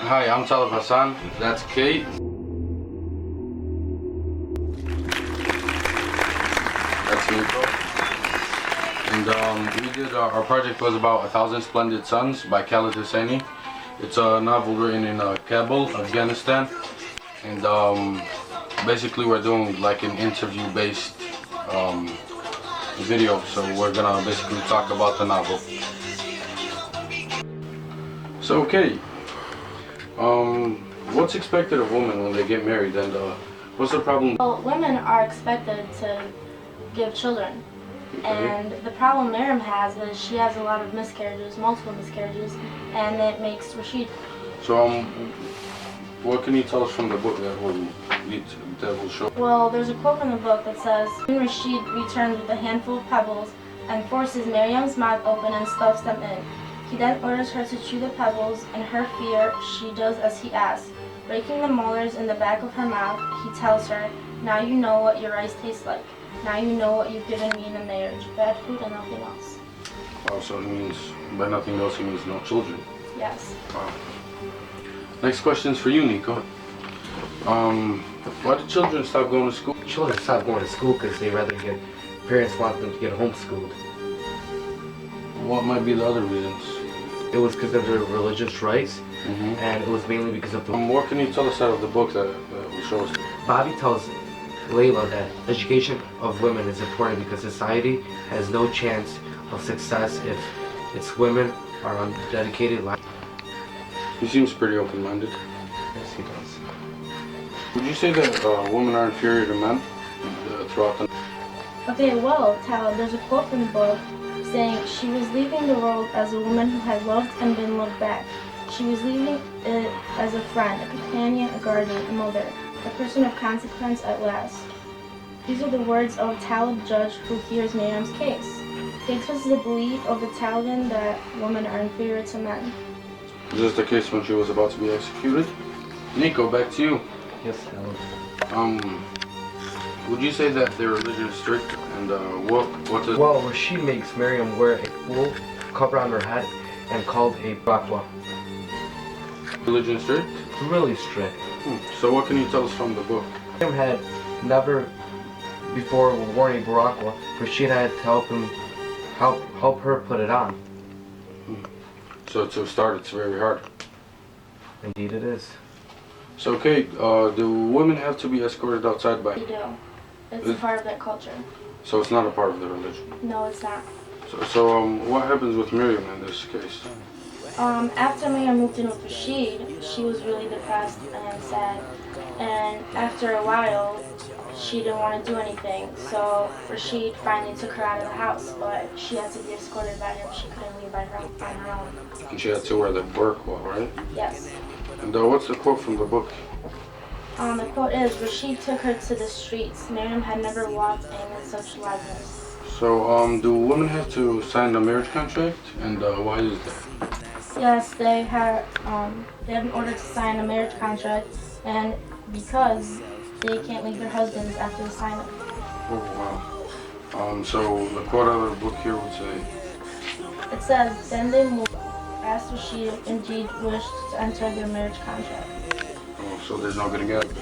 Hi, I'm Taleb Hassan. That's Kate. That's Nico. And we did our project was about 1,000 Splendid Suns by Khaled Hosseini. It's a novel written in Kabul, Afghanistan. And basically we're doing like an interview-based video. So we're gonna basically talk about the novel. So Kate, what's expected of women when they get married, and what's the problem? Well, women are expected to give children, Okay. and the problem Miriam has is she has a lot of miscarriages, multiple miscarriages, and it makes Rashid. So what can you tell us from the book that will show? Well, there's a quote from the book that says, Rashid returns with a handful of pebbles and forces Miriam's mouth open and stuffs them in. He then orders her to chew the pebbles. In her fear, she does as he asks. Breaking the molars in the back of her mouth, he tells her, "Now you know what your rice tastes like. Now you know what you've given me in a marriage. Bad food and nothing else." Oh, so he means, by nothing else, he means no children. Yes. Wow. Next question's for you, Nico. Why do children stop going to school? Children stop going to school because parents want them to get homeschooled. What might be the other reasons? It was because of their religious rights, Mm-hmm. and it was mainly because of the... What can you tell us out of the book that will show us? Bobby tells Layla that education of women is important because society has no chance of success if its women are on dedicated lives. He seems pretty open-minded. Yes, he does. Would you say that women are inferior to men throughout the... Okay, well, Taleb, there's a quote from the book saying she was leaving the world as a woman who had loved and been loved back. She was leaving it as a friend, a companion, a guardian, a mother, a person of consequence at last. These are the words of Taleb judge who hears Miriam's case. He expresses the belief of the Taliban that women are inferior to men. Is this the case when she was about to be executed? Nico, back to you. Yes, Taleb. Would you say that their religion is strict, and what does... Well, Rashid makes Miriam wear a wool cover on her head and called a brakwa. Religion is strict? Really strict. So what can you tell us from the book? Miriam had never before worn a brakwa. Rashid had to help her put it on. So to start, it's very hard. Indeed it is. So Kate, do women have to be escorted outside by... They do. It's part of their culture. So it's not a part of the religion? No, it's not. So what happens with Miriam in this case? After Miriam moved in with Rashid, she was really depressed and sad. And after a while, she didn't want to do anything. So Rashid finally took her out of the house, but she had to be escorted by him. She couldn't leave on her own. And she had to wear the burqa, right? Yes. And what's the quote from the book? The quote is, Rashid took her to the streets. Miriam had never walked in such liveliness. So do women have to sign a marriage contract? And why is that? Yes, they have been ordered to sign a marriage contract, and because they can't leave their husbands after the sign-up. Oh, wow. So the quote out of the book here would say... It says, then they moved, asked Rashid if indeed wished to enter their marriage contract. Oh, so there's no getting out of it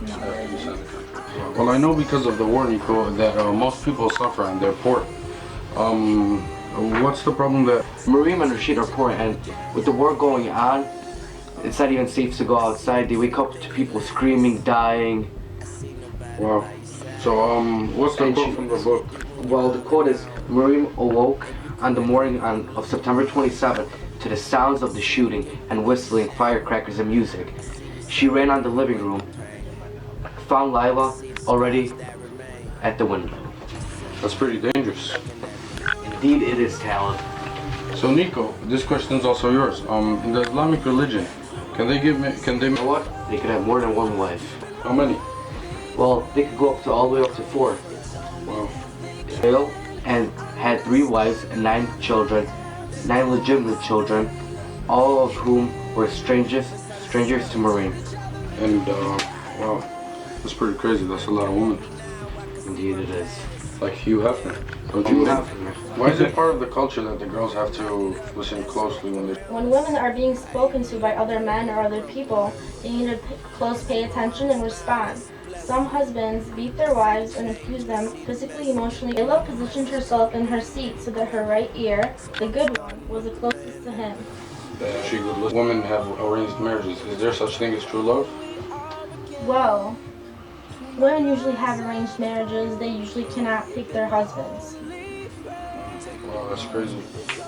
No, after there you sign isn't. the contract. Well, I know because of the war, Nico, that most people suffer and they're poor. What's the problem that... Miriam and Rashid are poor, and with the war going on, it's not even safe to go outside. They wake up to people screaming, dying. Wow. So what's the And quote from the book? Well, the quote is, Miriam awoke on the morning of September 27th to the sounds of the shooting and whistling, firecrackers and music. She ran on the living room, found Layla already at the window. That's pretty dangerous. Indeed it is, Taleb. So Nico, this question is also yours. In the Islamic religion, can they... You know what? They could have more than one wife. How many? Well, they could go up to all the way up to 4. Wow. Israel and had 3 wives and 9 children, 9 legitimate children, all of whom were strangers to Miriam. And wow, that's pretty crazy. That's a lot of women. Indeed it is. Like Hugh Hefner. Don't you think? Why is it part of the culture that the girls have to listen closely when they... When women are being spoken to by other men or other people, they need to pay attention and respond. Some husbands beat their wives and abuse them physically, emotionally. Layla positioned herself in her seat so that her right ear, the good one, was the closest to him. She would listen. Women have arranged marriages. Is there such thing as true love? Well, women usually have arranged marriages. They usually cannot pick their husbands. Wow, that's crazy.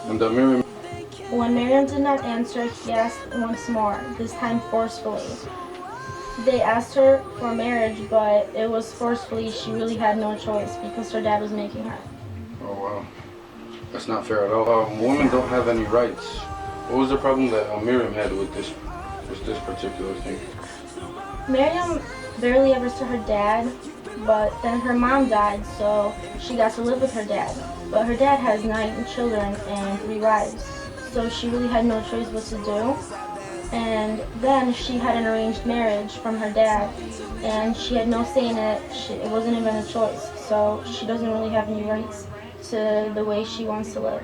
And Miriam... When Miriam did not answer, he asked once more, this time forcefully. They asked her for marriage, but it was forcefully. She really had no choice because her dad was making her. Oh wow, that's not fair at all. Women don't have any rights. What was the problem that Miriam had with this particular thing? Miriam barely ever saw her dad, but then her mom died, so she got to live with her dad. But her dad has 9 children and 3 wives, so she really had no choice what to do. And then she had an arranged marriage from her dad, and she had no say in it. It wasn't even a choice, so she doesn't really have any rights to the way she wants to live.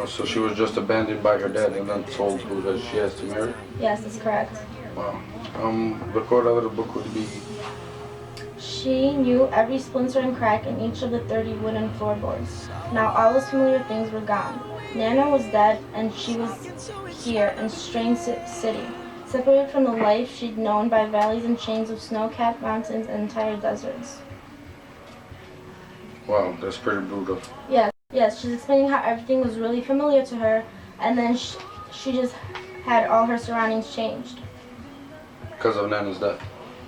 So she was just abandoned by her dad and then told who that she has to marry? Yes, that's correct. Wow. The quote out of the book would be... She knew every splinter and crack in each of the 30 wooden floorboards. Now all those familiar things were gone. Nana was dead, and she was here in Strange City, separated from the life she'd known by valleys and chains of snow-capped mountains and entire deserts. Wow, that's pretty brutal. Yes, she's explaining how everything was really familiar to her, and then she just had all her surroundings changed. Because of Nana's death?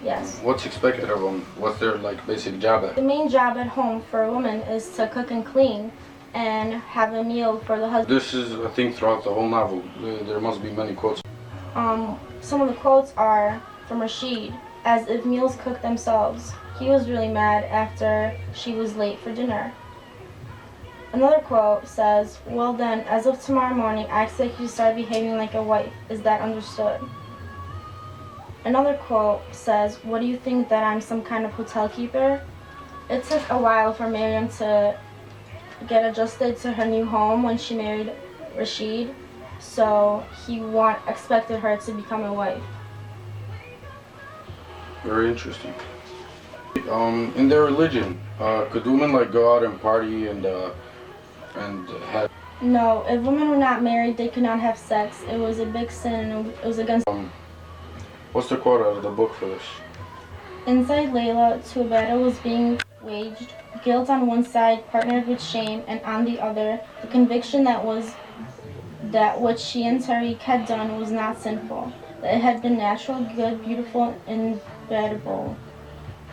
Yes. What's expected of them? What's their basic job at? The main job at home for a woman is to cook and clean and have a meal for the husband. This is a thing throughout the whole novel. There must be many quotes. Some of the quotes are from Rashid, as if meals cook themselves. He was really mad after she was late for dinner. Another quote says, well then, as of tomorrow morning, I expect you to start behaving like a wife. Is that understood? Another quote says, what do you think, that I'm some kind of hotel keeper? It took a while for Miriam to get adjusted to her new home when she married Rashid, so he expected her to become a wife. Very interesting. In their religion, could women go out and party and have... No, if women were not married, they could not have sex. It was a big sin, and it was against... What's the quote out of the book for this? Inside Layla, a battle was being waged. Guilt on one side, partnered with shame, and on the other, the conviction that what she and Tariq had done was not sinful, that it had been natural, good, beautiful, and inevitable,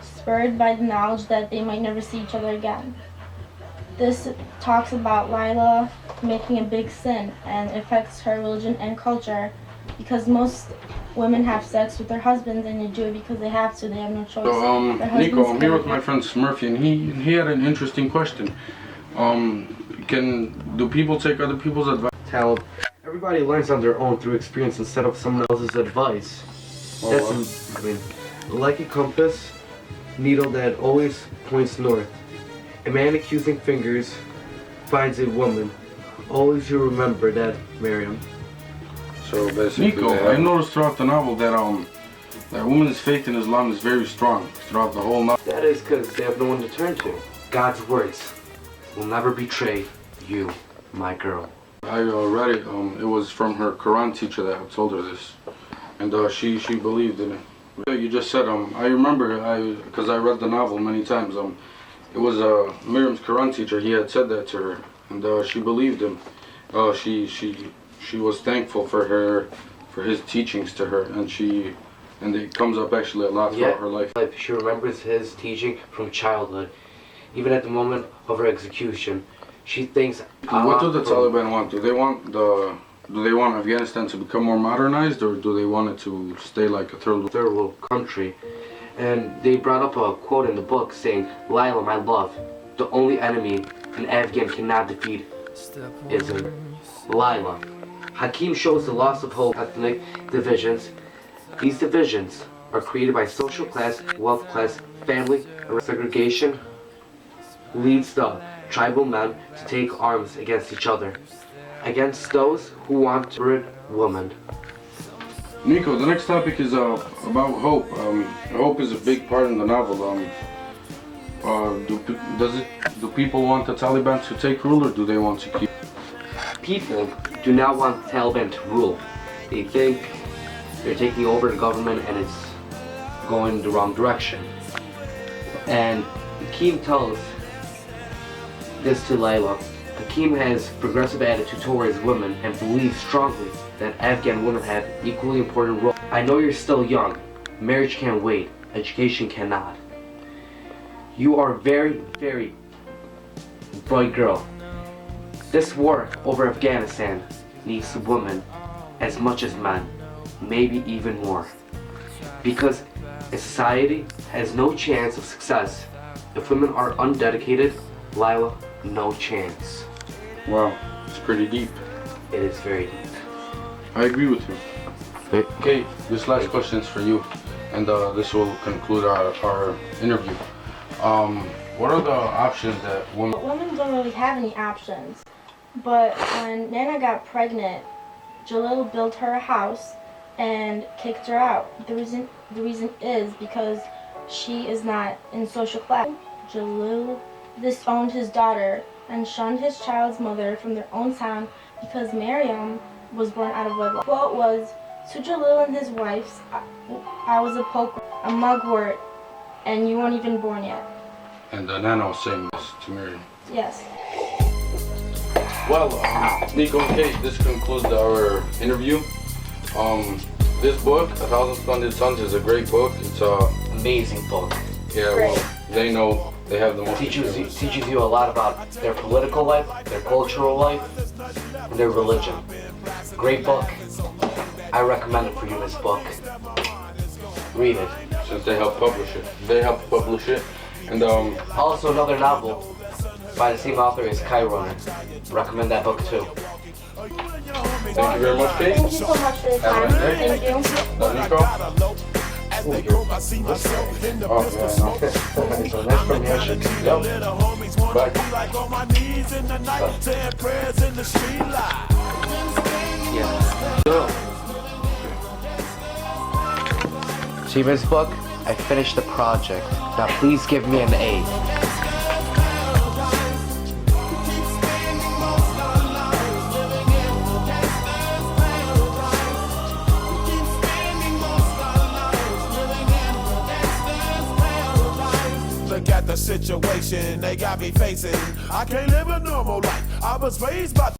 spurred by the knowledge that they might never see each other again. This talks about Layla making a big sin, and affects her religion and culture, because most women have sex with their husbands, and they do it because they have to. They have no choice. So, Nico, I'm here with my friend Smurfy, and he had an interesting question. Do people take other people's advice? Taleb, everybody learns on their own through experience instead of someone else's advice. Like a compass, needle that always points north. A man accusing fingers finds a woman. Always you remember that, Miriam. So basically, Nico, I noticed throughout the novel that woman's faith in Islam is very strong throughout the whole novel. That is because they have no one to turn to. God's words will never betray you, my girl. I read it. It was from her Quran teacher that had told her this, and she believed in it. You just said I remember because I read the novel many times. It was Miriam's Quran teacher. He had said that to her, and she believed him. She was thankful for his teachings to her, and it comes up actually a lot throughout her life. She remembers his teaching from childhood, even at the moment of her execution. She thinks. What do the Taliban want? Do they want Afghanistan to become more modernized, or do they want it to stay like a third world country? And they brought up a quote in the book saying, "Layla, my love, the only enemy an Afghan cannot defeat is Layla." Hakim shows the loss of hope, ethnic divisions. These divisions are created by social class, wealth class, family, segregation. leads the tribal men to take arms against each other, against those who want to rid women. Nico, the next topic is about hope. Hope is a big part in the novel. Do people want the Taliban to take rule, or do they want to keep? People do not want the Taliban to rule. They think they're taking over the government and it's going the wrong direction. And Hakim tells this to Layla. Hakim has progressive attitude towards women and believes strongly that Afghan women have equally important roles. I know you're still young. Marriage can't wait. Education cannot. You are a very, very bright girl. This war over Afghanistan needs women as much as men, maybe even more. Because a society has no chance of success if women are undedicated. Lila, no chance. Wow, it's pretty deep. It is very deep. I agree with you. Okay, this last question is for you, and this will conclude our interview. What are the options that women? Women don't really have any options. But when Nana got pregnant, Jalil built her a house and kicked her out. The reason is because she is not in social class. Jalil disowned his daughter and shunned his child's mother from their own town because Miriam was born out of wedlock. Quote was, "To Jalil and his wives, I was a poker, a mugwort, and you weren't even born yet." And Nana was saying this to Miriam. Yes. Well, Nico, okay, this concludes our interview. This book, 1,000 Splendid Suns, is a great book. It's Amazing book. yeah, well, they know they have the most. Teaches you a lot about their political life, their cultural life, and their religion. Great book. I recommend it for you, this book. Read it. Since they helped publish it. And Also another novel by the same author is Chiron. Recommend that book too. thank you very much, Kate. Thank you so much for your Have a time. nice day. Thank you. Nico. Oh, yeah, no. So that's from the ocean. Yep. Bye. Yeah. So, see this book? I finished the project. Now please give me an A. Look at the situation they got me facing. I can't live a normal life. I was raised by